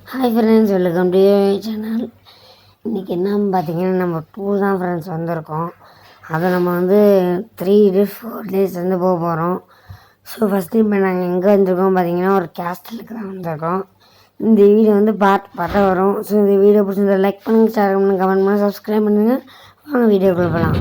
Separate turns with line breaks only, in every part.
Hi friends, welcome to channel. இன்றைக்கி என்னன்னு பார்த்தீங்கன்னா, நம்ம டூர் தான் ஃப்ரெண்ட்ஸ் வந்திருக்கோம். அதை நம்ம 3 days 4 days போக போகிறோம். ஸோ ஃபஸ்ட்டு இப்போ நாங்கள் எங்கே வந்திருக்கோம் பார்த்தீங்கன்னா, ஒரு கேஸ்டலுக்கு தான் வந்திருக்கோம். இந்த வீடியோ பார்ட்டாக வரும். ஸோ இந்த வீடியோ பிடிச்சிருந்தா லைக் பண்ணுங்கள், ஷேர் பண்ணுங்கள், கமெண்ட் பண்ணுங்கள், சப்ஸ்கிரைப் பண்ணுங்கள். வாங்க வீடியோக்குள்ளே போகலாம்.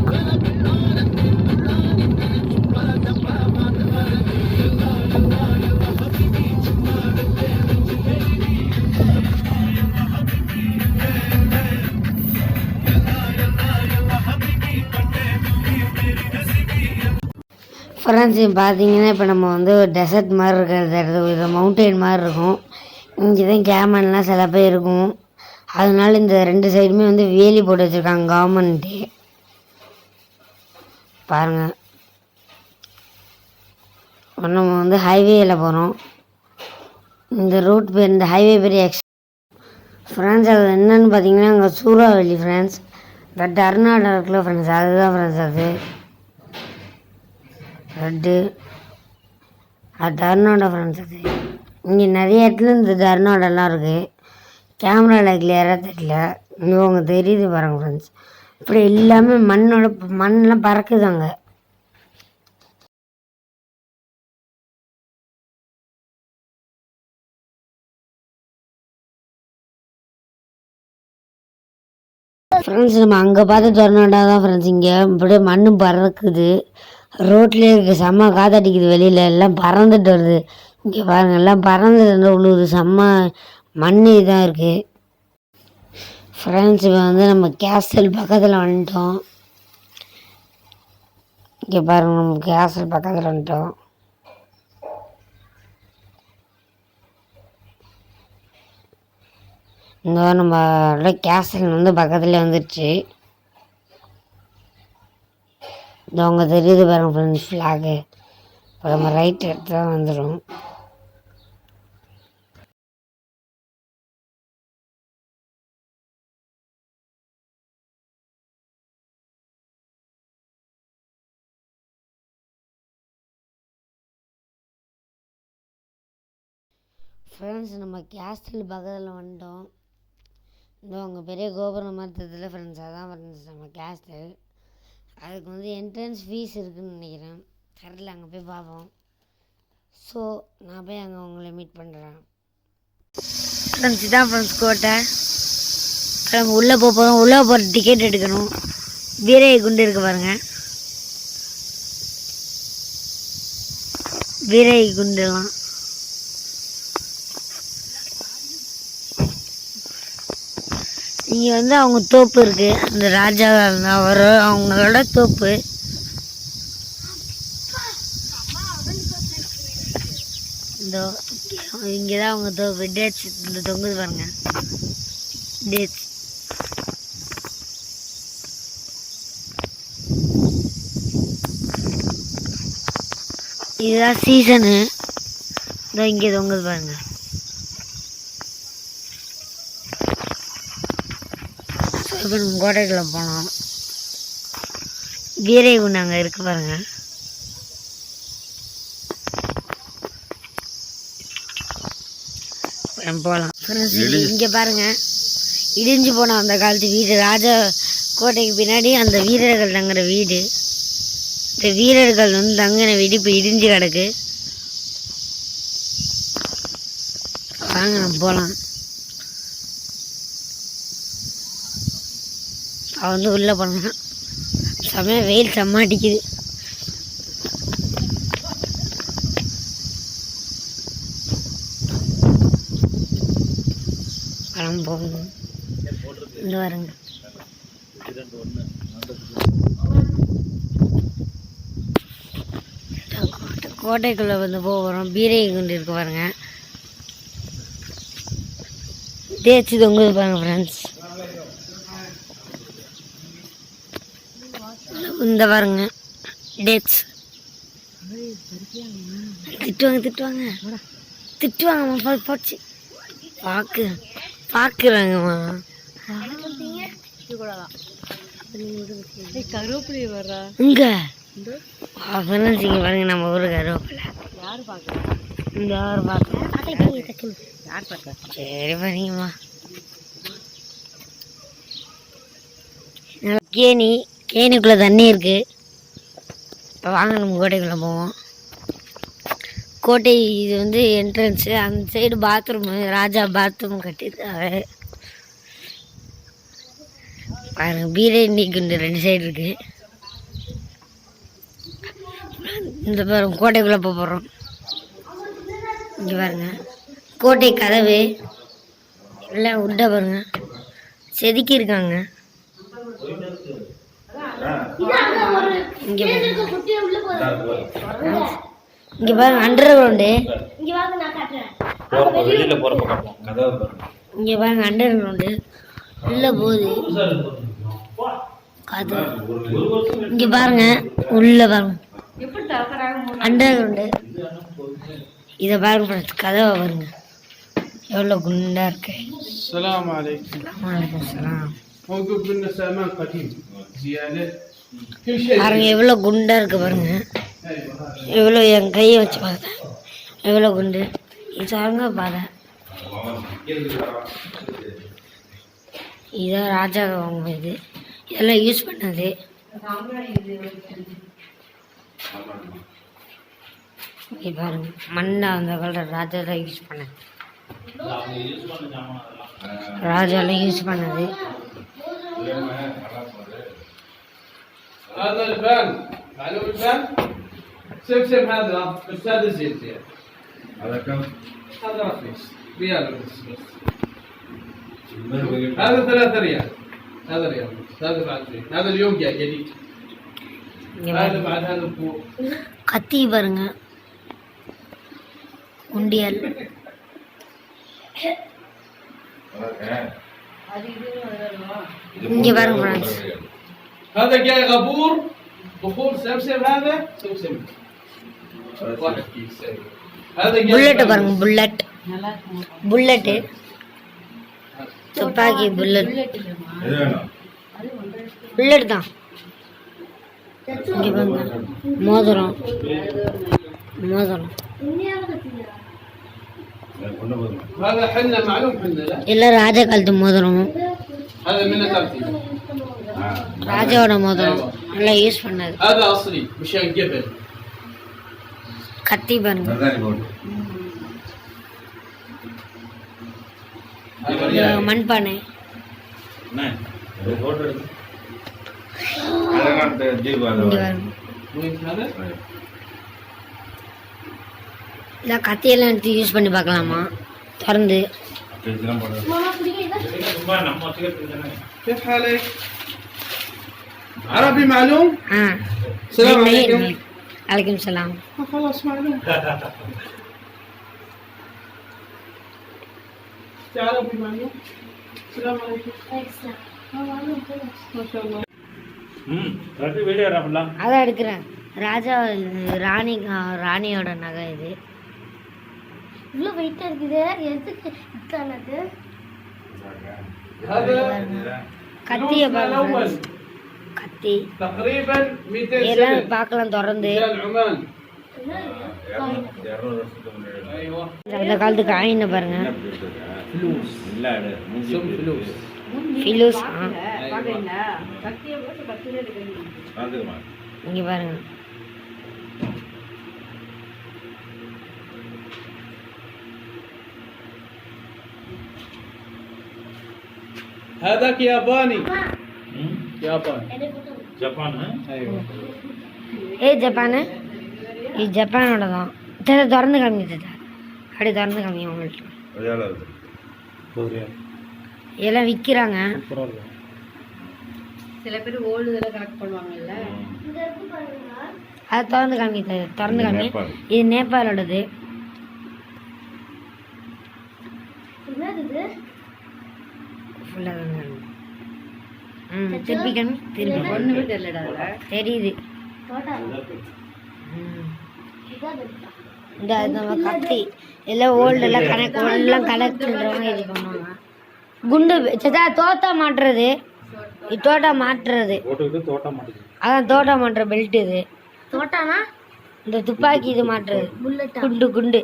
ஃப்ரெண்ட்ஸ் பார்த்தீங்கன்னா, இப்போ நம்ம ஒரு டெசர்ட் மாதிரி இருக்கிறது, இது மவுண்டெயின் மாதிரி இருக்கும். இங்கே தான் கேமன்லாம் சில பேர் இருக்கும். அதனால இந்த 2 சைடுமே வேலி போட்டு வச்சுருக்காங்க கவர்மெண்ட்டு. பாருங்கள், நம்ம ஹைவேயில் போகிறோம். இந்த ரூட் பேர், இந்த ஹைவே பேர் ஃப்ரெண்ட்ஸ் அது என்னன்னு பார்த்தீங்கன்னா, அங்கே சூறாவளி ஃப்ரெண்ட்ஸ். இந்த டர்னாடோ இருக்குல்ல ஃப்ரெண்ட்ஸ், அதுதான் ஃப்ரெண்ட்ஸ். அது டர்னாடோ ஃப்ரெண்ட்ஸ். அது இங்கே நிறைய இடத்துல இந்த டர்னாடோலாம் இருக்குது. கேமராவில் கிளியராக தெரியல. இவங்க தெரியுது பாருங்கள் ஃப்ரெண்ட்ஸ். இப்படி எல்லாமே மண்ணெலாம் பறக்குதாங்க. ஃப்ரெண்ட்ஸ் நம்ம அங்கே பார்த்து டர்னாடோ தான் ஃப்ரெண்ட்ஸ். இங்கே இப்படியே மண் பறக்குது. ரோட்லேயே இருக்குது. செம்ம காற்றடிக்குது. வெளியில் எல்லாம் பறந்துட்டு வருது. இங்கே பாருங்கள், எல்லாம் பறந்துட்டு உழுவுது. செம்ம மண் இதாக இருக்குது ஃப்ரெண்ட்ஸ். இப்போ நம்ம கேஸ்டல் பக்கத்தில் வந்துட்டோம். இங்கே பாருங்கள், நம்ம கேஸ்டல் பக்கத்தில் வந்துட்டோம். இந்த நம்ம கேஸ்டல் பக்கத்தில் வந்துடுச்சு. இந்த அவங்க தெரியுது பாருங்க ஃப்ரெண்ட்ஸ், ஃப்ளாகு. இப்போ நம்ம ரைட் எடுத்து தான் வந்துடும். ஃப்ரெண்ட்ஸ் நம்ம கேஸ்டல் பக்கத்தில் வந்துட்டோம். இந்த அவங்க பெரிய கோபுரம் மாதிரி தெரியல ஃப்ரெண்ட்ஸ், அதான் ஃப்ரெண்ட்ஸ் நம்ம கேஸ்டல். அதுக்கு என்ட்ரன்ஸ் ஃபீஸ் இருக்குதுன்னு நினைக்கிறேன். கரெக்டில் அங்கே போய் பார்ப்போம். ஸோ நான் போய் அங்கே உங்களை மீட் பண்ணுறேன் ஃப்ரெண்ட்ஸ். இதான் ஃப்ரெண்ட்ஸ் கோட்டை. நம்ம உள்ளே போகிறோம். உள்ளே போகிற டிக்கெட் எடுக்கணும். வீரே குண்டு இருக்கு பாருங்கள். வீரே குண்டுலாம் இங்கே அவங்க தோப்பு இருக்குது. அந்த ராஜா அவங்களோட தோப்பு. இந்த இங்கே தான் அவங்க தோப்பு. டேட்ஸ் இந்த தொங்குது பாருங்க, டேட்ஸ். இதுதான் சீசனு. இதோ இங்கே தொங்குது பாருங்க. இப்போ நம்ம கோட்டைக்குள்ளே போனோம். வீரை குண்டு அங்கே இருக்கு பாருங்க. போகலாம். இங்கே பாருங்க, இடிஞ்சு போனோம் அந்த காலத்து வீடு. ராஜா கோட்டைக்கு பின்னாடி அந்த வீரர்கள் தங்குற வீடு. இந்த வீரர்கள் தங்கின வீடு இப்போ இடிஞ்சு கிடக்கு. வாங்க நம்ம போகலாம். அவன் உள்ளே போனான். செம்ம வெயில் செம்ம அடிக்குது. பழம் போகணும். இந்த வரங்க கோட்டைக்குள்ளே போகிறோம். பீரை கொண்டு இருக்கு பாருங்க. தேய்ச்சி தொங்குது பாருங்க ஃப்ரெண்ட்ஸ். இந்த பாருங்க டேட்ஸ். திட்டுவாங்கம்மா போச்சு. பார்க்குறாங்கம்மா. கருவேப்பிலை வர்றா இங்கே பாருங்க. நம்ம ஊரு கருவேப்பிலை யாரு பார்க்குறா? இந்த யார் பார்க்க சரி பண்ணிங்கம்மா. கேணிக்குள்ளே தண்ணி இருக்குது. இப்போ வாங்க நம்ம கோட்டைக்குள்ளே போவோம். கோட்டை இது வந்து என்ட்ரன்ஸு. அந்த சைடு பாத்ரூமு, ராஜா பாத்ரூம் கட்டியிருக்காரு பாருங்க. பீரண்டி குண்டு 2 சைடு இருக்குது. இந்த பாருங்க கோட்டைக்குள்ளே போகிறோம். இங்கே பாருங்க கோட்டை கதவு எல்லாம் உட்டை பாருங்க, செதுக்கி இருக்காங்க. இங்கே பாருங்க அண்டர் கிரவுண்டு. இங்கே பாருங்க அண்டர் கிரவுண்டு உள்ள போகுது அது. இங்கே பாருங்க உள்ள பாருங்க அண்டர் கிரவுண்டு. இதை பாருங்க ஃப்ரெண்ட்ஸ், கதவை பாருங்க எவ்வளோ குண்டா இருக்கு. பாருங்க எவ்வளோ குண்டா இருக்கு பாருங்க. எவ்வளோ என் கையை வச்சு பார்த்தேன் எவ்வளோ குண்டு. இது பாருங்க பாதை. இதான் ராஜா அவங்க இது இதெல்லாம் யூஸ் பண்ணது. இங்கே பாருங்க மண்ணை அந்த காலத்தில் ராஜா தான் யூஸ் பண்ணது. ராஜாலாம் யூஸ் பண்ணது.
هذا البان معلوم البان سمسم هذا استاذ الزيت هذا كم؟ هذا رخيص ريال بس هذا 3 ريال. هذا ريال هذا بعد زين. هذا اليوم جاء جديد. هذا بعد هذا فوق
கத்தி பாருங்க உண்டியல். இங்கே பாருங்க ஃப்ரெண்ட்ஸ்.
هذا جاي غبور بخور سمسم هذا سمسم واحد كيس. هذا جاي
புல்லட் பாருங்க புல்லட் துப்பாக்கி புல்லட் தான். இங்கே பாருங்க மோதிரம்
هذا حنة معلوم حنة لا
எல்லாம் ராஜா காலத்து மோதிரம்.
هذا منه ترتيب
ராஜாவோட மோதிரம் நல்லா யூஸ் பண்ணது.
هذا اصلي مشان جبل.
கத்தி பாருங்க மண்பானை. இல்லை கத்தியெல்லாம் எடுத்து யூஸ் பண்ணி பார்க்கலாமா திறந்து.
كيف حالك؟ عربي معلوم؟ السلام عليكم.
عليكم السلام.
خلاص معلوم. عربي معلوم. السلام عليكم. ما شاء الله.
அதான் எடுக்கிறேன். ராஜா ராணியோட நகை இது. இவ்வளோ வெயிட்டாக இருக்குது. எதுக்கு இத்தானது? கத்தியை பாருங்க. கத்தி
تقريبا 200
எல்லாம் பார்க்கலாம் திறந்து. அந்த காலத்து காயினை பாருங்க. ஃபிலூஸ் இங்கே பாருங்க.
هذاك ياباني. ياباني.
ஜப்பான்.
ايوه
ஜப்பானு. இது ஜப்பானோட தான். திறந்து காமிங்க அப்படியே திறந்து காமிங்க உங்கள்கிட்ட. எல்லாம் விற்கிறாங்க.
சில பேர் ஓல்டு இதெல்லாம் கலெக்ட் பண்ணுவாங்கல்ல.
அதை திறந்து காமிங்க இது நேபாளோடது. திருப்பி
ஒண்ணுமே தெரியலடா அதுல.
தெரியுது. இந்த நம்ம கத்தி எல்லாம் ஓல்டு எல்லாம் கனெக்ட் பண்ணுறவங்க இது பண்ணுவாங்க. குண்டு தோட்டா மாட்டுறது. இது தோட்டா மாட்டுறது. அதான் தோட்டா மாட்டுற பெல்ட் இது. தோட்டானா இந்த துப்பாக்கி இது மாட்டுறது. குண்டு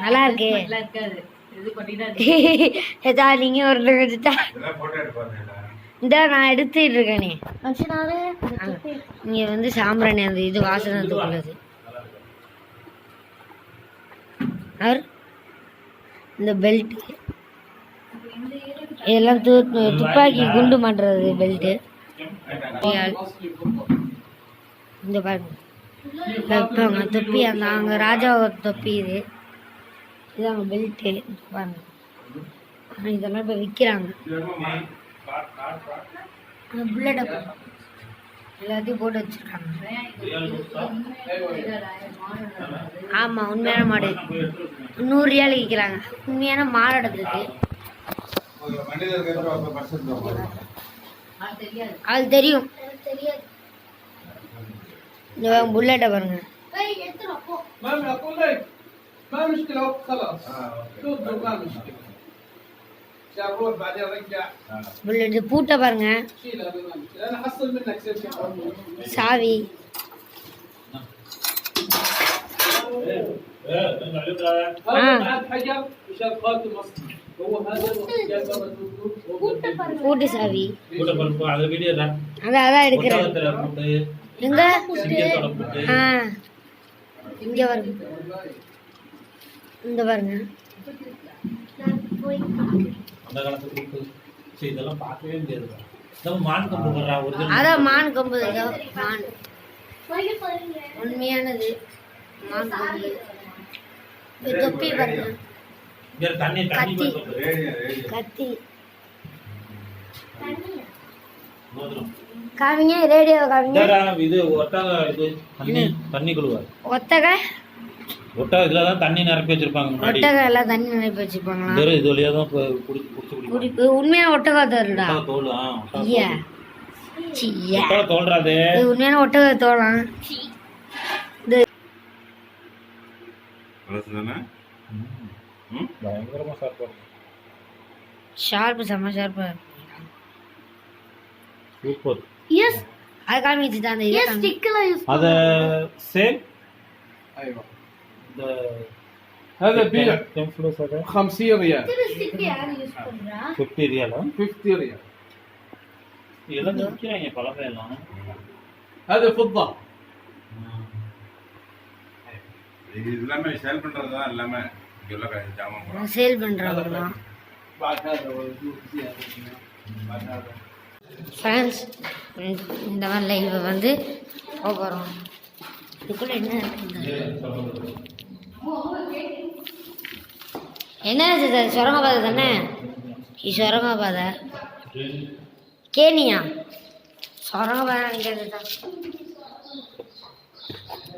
நல்லா இருக்கு.
நல்லா இருக்காது. இது பண்ணிட்டா
ஏதா நீங்க ஒரு வச்சுட்டா இந்த நான் எடுத்துட்டு இருக்கேனே. இங்க வந்து சாம்பிராணி அந்த இது வாசனை உள்ளது. அவர் இந்த பெல்ட் இதெல்லாம் துப்பாக்கி குண்டு மாட்டுறது பெல்ட்டு. இந்த பாருங்க வைப்பாங்க தொப்பி, அந்த அங்கே ராஜாவோட தொப்பி இது. இது அவங்க பெல்ட்டு பாருங்க. இதெல்லாம் இப்போ விற்கிறாங்க. புல்லட் எல்லாத்தையும் போட்டு வச்சிருக்காங்க. ஆமாம் உண்மையான மாடு 100 ரியாலுக்கு விற்கிறாங்க. உண்மையான மாடத்துக்கு அது தெரியும். இந்த புல்லட்டை பாருங்க.
ما مشكلة خلاص تفضل ما مشكلة عشان نروح بعدين نرجع
புல்லட் பூட்டை பாருங்க.
شيلها ما مشكلة أنا حصل منك سلك
சாவி
بعد حجر مشان خاتم أصلي هو هذا
பூட்டு சாவி அதான் எடுக்கிறேன். எங்க இங்க பாருங்க. இந்த பாருங்க அதான் மான் கொம்பு. மான் உண்மையானது மான் கொம்பு. தொப்பி பாருங்க. கத்தி கத்தி காமிங்க. ரேடியோ காமிங்க.
இது தண்ணி குழுவா
ஒத்தகை
இதுல தான் தண்ணி நிரப்பி வச்சிருப்பாங்க.
ஒட்டகை எல்லாம் தண்ணி நிரப்பி வச்சிருப்பாங்களா?
இது வழியா தான் குடிச்சு
உண்மையான ஒட்டகை தோல்டா.
தோல்
ஐயா
தோல்றாது.
உண்மையான ஒட்டகை தோலாம்.
பயங்கரமா
ஷார்ப்பு செம்ம ஷார்ப்பு.
சூப்பர்.
எஸ் அது காமிச்சு தான் அந்த ஸ்டிக்ல யூஸ்
அத சேல்.
ايوه هذا بيع
كم فلوس هذا
50 ريال.
50 ريال
50 ريال.
இதெல்லாம் விற்கிறாங்க பழமே எல்லாம்.
هذا فضة.
இது எல்லாமே சேல் பண்றதா எல்லாமே இங்க ஜாமான்
சேல் பண்றாங்க.
بعد هذا وجود زياده بعد هذا
ஃப்ரெண்ட்ஸ் இந்த மாதிரி லைவ் வந்து போகிறோம். இதுக்குள்ள என்ன இது? சுரங்க பாதை தானே? சுரங்க பாதை கேனியா? சுரங்க பாதை நினைக்கிறது தான்.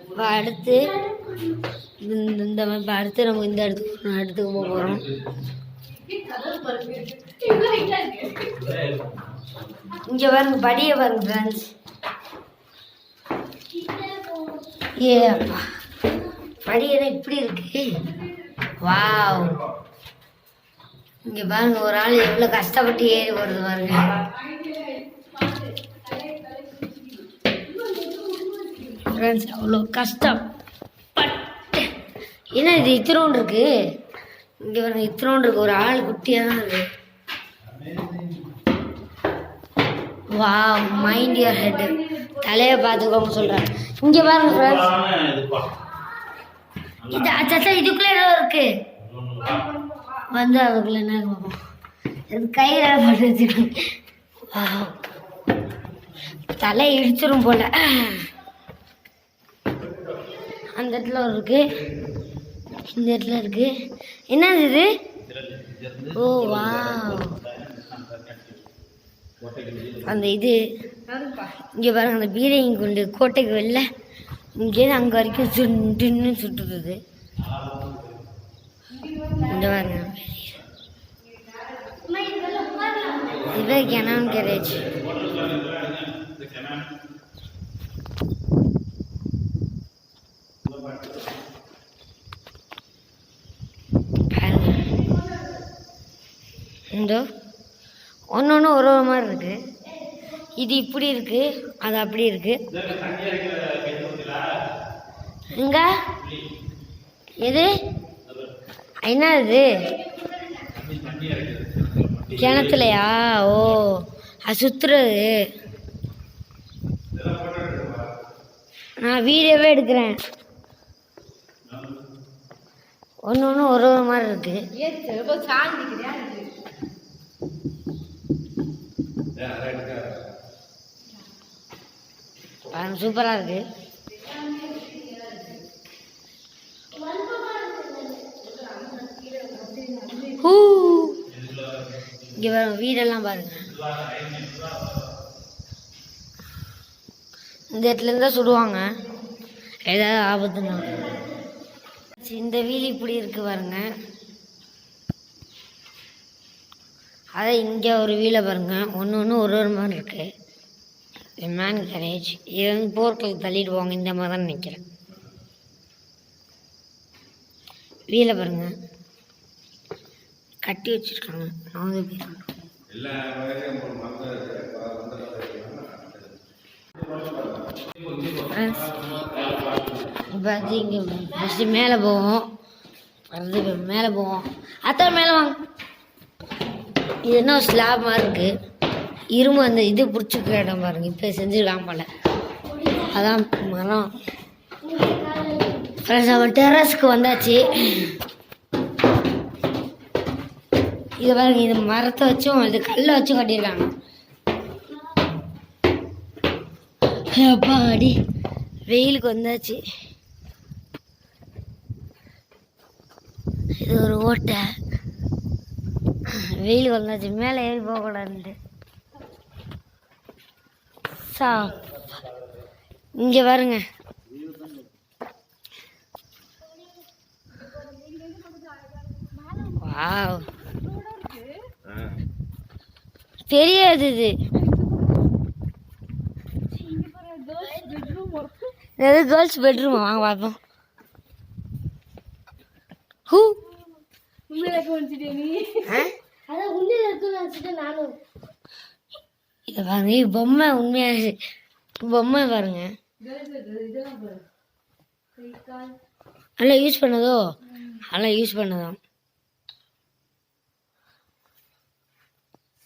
இப்போ அடுத்து இந்த மாதிரி அடுத்து நம்ம இந்த இடத்துக்கு போக போகிறோம். இங்க பாருங்க படியை பாருங்க ஃப்ரெண்ட்ஸ். ஏ படியெல்லாம் இப்படி இருக்கு. வாவ். இங்க பாருங்க ஒரு ஆள் எவ்வளவு கஷ்டப்பட்டு ஏறி வருது பாருங்க. ஃப்ரெண்ட்ஸ் அவ்வளோ கஷ்டம். என்ன இது இத்திரோண்டு இருக்கு? இங்க பாருங்க இத்திரோண்டு இருக்கு. ஒரு ஆள் குட்டியா தான் இருக்கு. Wow mind your head. தலையை பார்த்துக்கோங்க சொல்கிறேன். இங்கே பாருங்க ஃப்ரெண்ட்ஸ். இது அச்சா இதுக்குள்ளே ஏதோ இருக்கு. வந்து அதுக்குள்ளே என்ன பார்ப்போம். இது கையில் போட்டு வச்சுருக்கேன். தலை இடிச்சிடும் போல. அந்த இடத்துல ஒரு இருக்கு. இந்த இடத்துல இருக்கு. என்னது இது? ஓ வா அந்த இது இங்கே பாருங்க. அந்த பீரையும் கொண்டு கோட்டைக்கு வெளில இங்கேருந்து அங்கே வரைக்கும் சுட்டுன்னு சுட்டுறது. இந்த பாருங்க இது கெனான் கேரேஜ். இந்த ஒன்று ஒரு மாதிரி இருக்கு. இது இப்படி இருக்கு, அது அப்படி இருக்கு. எங்க எது என்ன இது கிணத்துலையா? ஓ, அது சுத்துறது. நான் வீடியோவே எடுக்கிறேன். ஒன்று ஒன்று ஒரு ஒரு மாதிரி இருக்கு. சூப்பராக இருக்கு. இங்கே வரும் வீடெல்லாம் பாருங்க. இந்த இடத்துல இருந்தால் சுடுவாங்க ஏதாவது ஆபத்துனா. இந்த வீடு இப்படி இருக்கு பாருங்க. அதை இங்கே ஒரு வீலை பாருங்க. ஒன்று ஒன்று ஒரு ஒரு மாதிரி இருக்கு. Man garage. இது வந்து போர்க்களுக்கு தள்ளிடுவாங்க இந்த மாதிரி தான் நினைக்கிறேன். வீலை பாருங்க கட்டி வச்சிருக்காங்க. இப்போ இங்கே ஃபஸ்ட்டு மேலே போவோம். அடுத்து மேலே போவோம். அத்தான் மேலே வாங்க. இது என்ன ஸ்லாப் மாதிரி இருக்குது. இரும்பு அந்த இது பிடிச்சிக்கிற இடம் பாருங்க. இப்போ செஞ்சுருக்காம போல. அதான் மரம். ஃப்ரெண்ட்ஸ் அவன் டெரஸ்க்கு வந்தாச்சு. இது பாருங்க, இது மரத்தை வச்சும் இது கல்லை வச்சும் கட்டியிருக்காங்க. அடி வெயிலுக்கு வந்தாச்சு. இது ஒரு ஓட்டை. வெயிலுக்கு வந்தாச்சு. மேலே ஏறி போகக்கூடாதுன்ட்டு. இங்கே பாருங்க. வாவ், தெரியாது இது. இது கேர்ள்ஸ் பெட்ரூமா? வாங்க பார்ப்போம். இதை பாருங்க, பொம்மை. உண்மையாக பொம்மை பாருங்க. நல்லா யூஸ் பண்ணதோ? நல்லா யூஸ் பண்ணதோ.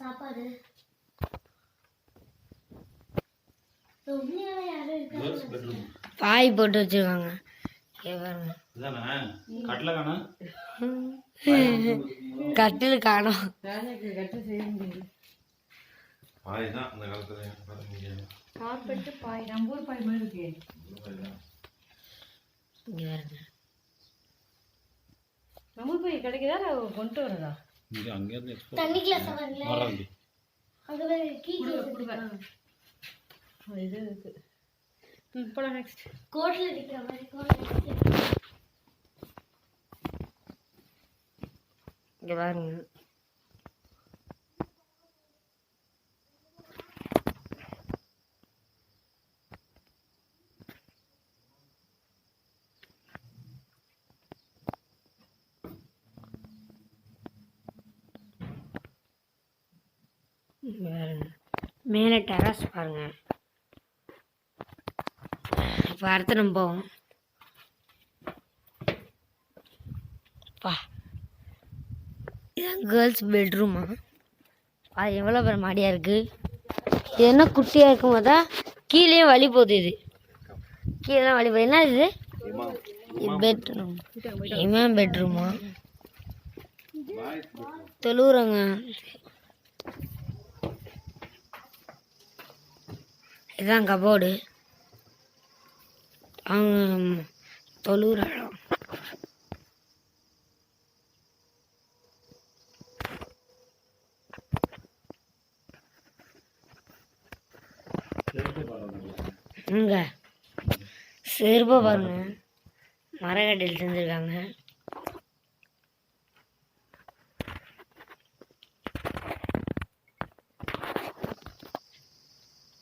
சாப்பாடு பாய் போட்டு வச்சிருக்காங்க. கட்டில் காணும்.
கிடைக்குதா கொண்டு வரதா? இது இருக்கு. போலாம் நெக்ஸ்ட். கோட்ல இருக்கிற மாதிரி
இங்க பாருங்க. மேலே டெரஸ் பாருங்க. இப்போ அடுத்து நம்ம போவோம். இதுதான் கேர்ள்ஸ் பெட்ரூமா? அது எவ்வளோ பேர் மாடியாக இருக்குது. இது என்ன குட்டியாக இருக்கும் போதா கீழே வழி போகுது. இது கீழே வழி போகுது. என்ன இது? பெட்ரூம். இவன் பெட்ரூமா? தொழுவுறங்க. இதுதான் கபோர்டு. அவங்க தொழுவுற இடம். இங்க செருப்பை பாருங்க. மரக்கட்டையில் செஞ்சுருக்காங்க.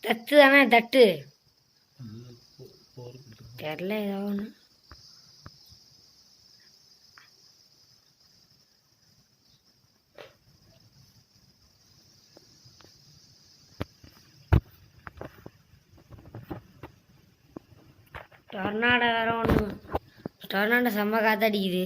தட்டு தானே? தட்டு தெரில. ஏதோ ஒன்று. டொர்னாடோ வேற ஒன்று. டொர்னாடோ செம்ம காற்றடிக்குது.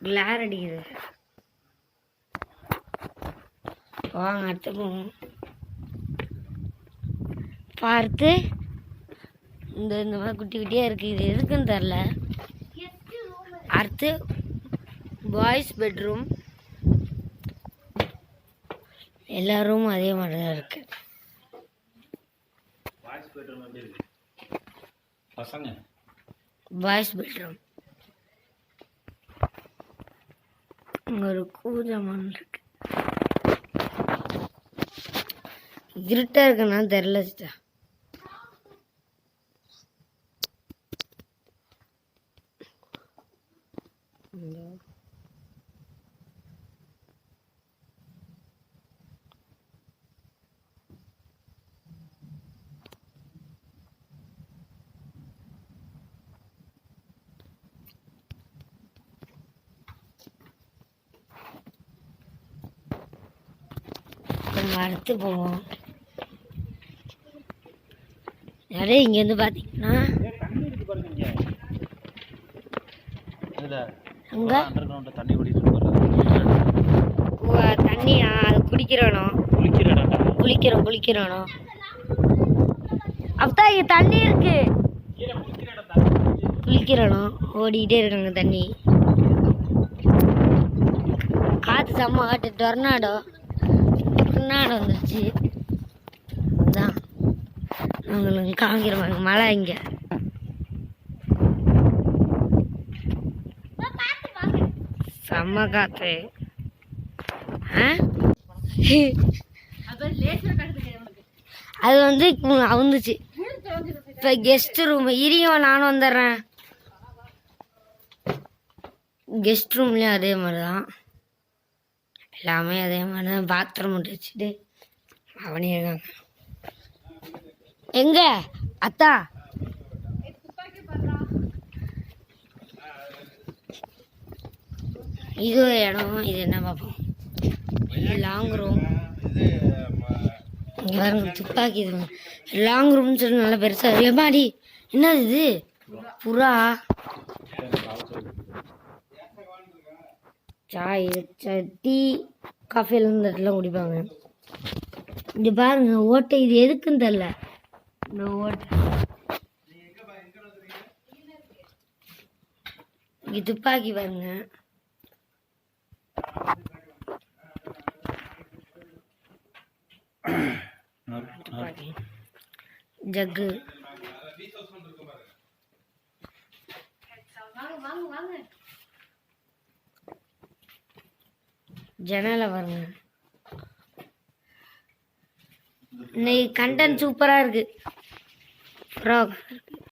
கிளார் அடிக்குது. வாங்க அடுத்து போவோம். பார்த்து இந்த மாதிரி குட்டி குட்டியாக இருக்குது. இது எதுக்குன்னு தெரில. அடுத்து பாய்ஸ் பெட்ரூம். எல்லா ரூமும் அதே மாதிரி தான் இருக்கு.
பாய்ஸ் பெட்ரூம் எப்படி இருக்கு? பசங்க
பாய்ஸ் பெட்ரூம். இங்க ஒரு கூஜமான் இருக்கு. இருட்டா இருக்குன்னா தெரில சிஸ்டர். அடுத்து போவோம். நிறைய இங்கேருந்து பார்த்தீங்கன்னா
தண்ணி இருக்கு பாருங்க. இங்க இதுல
அங்க
அண்டர் கிரவுண்ட்ல தண்ணி ஓடிட்டு இருக்கு.
தண்ணி அது குடிக்கிறோனோ
குளிக்கிற இடம்டா.
குளிக்கிறோனோ அப்பா இங்க தண்ணி இருக்கு. குளிக்கிறோனோ ஓடிக்கிட்டே இருக்காங்க தண்ணி. காற்று செம்ம காட்டு. டொர்னாடோ வந்துருச்சு. அதான் உங்களுக்கு காமிக்கிற மாதிரி மழை இங்க. செம்ம காற்று. அது வந்து அவுந்துச்சு. இப்போ கெஸ்ட் ரூம் இரியும் நானும் வந்துடுறேன். கெஸ்ட் ரூம்லேயும் அதே மாதிரி தான். எல்லாமே அதே மாதிரி தான். பாத்ரூம் வச்சுட்டு அவனே இருக்காங்க. எங்க அத்தா இது இடம். இது என்ன பார்ப்போம். Long room. இங்கே பாருங்க துப்பாக்கி. இது லாங் ரூம்னு சொல்லி நல்லா பெருசாக எம்மாடி என்னது இது? புறா. சாய் டீ காஃபியில் இந்த இடத்துல குடிப்பாங்க. இங்கே பாருங்க ஓட்டை. இது எதுக்குன்னு தெரில. இந்த ஓட்டை இங்கே துப்பாக்கி பாருங்க. துப்பாக்கி ஜக்கு. ஜன்னலை பாருங்க. இன்னைக்கு கண்டென்ட் சூப்பராக இருக்கு.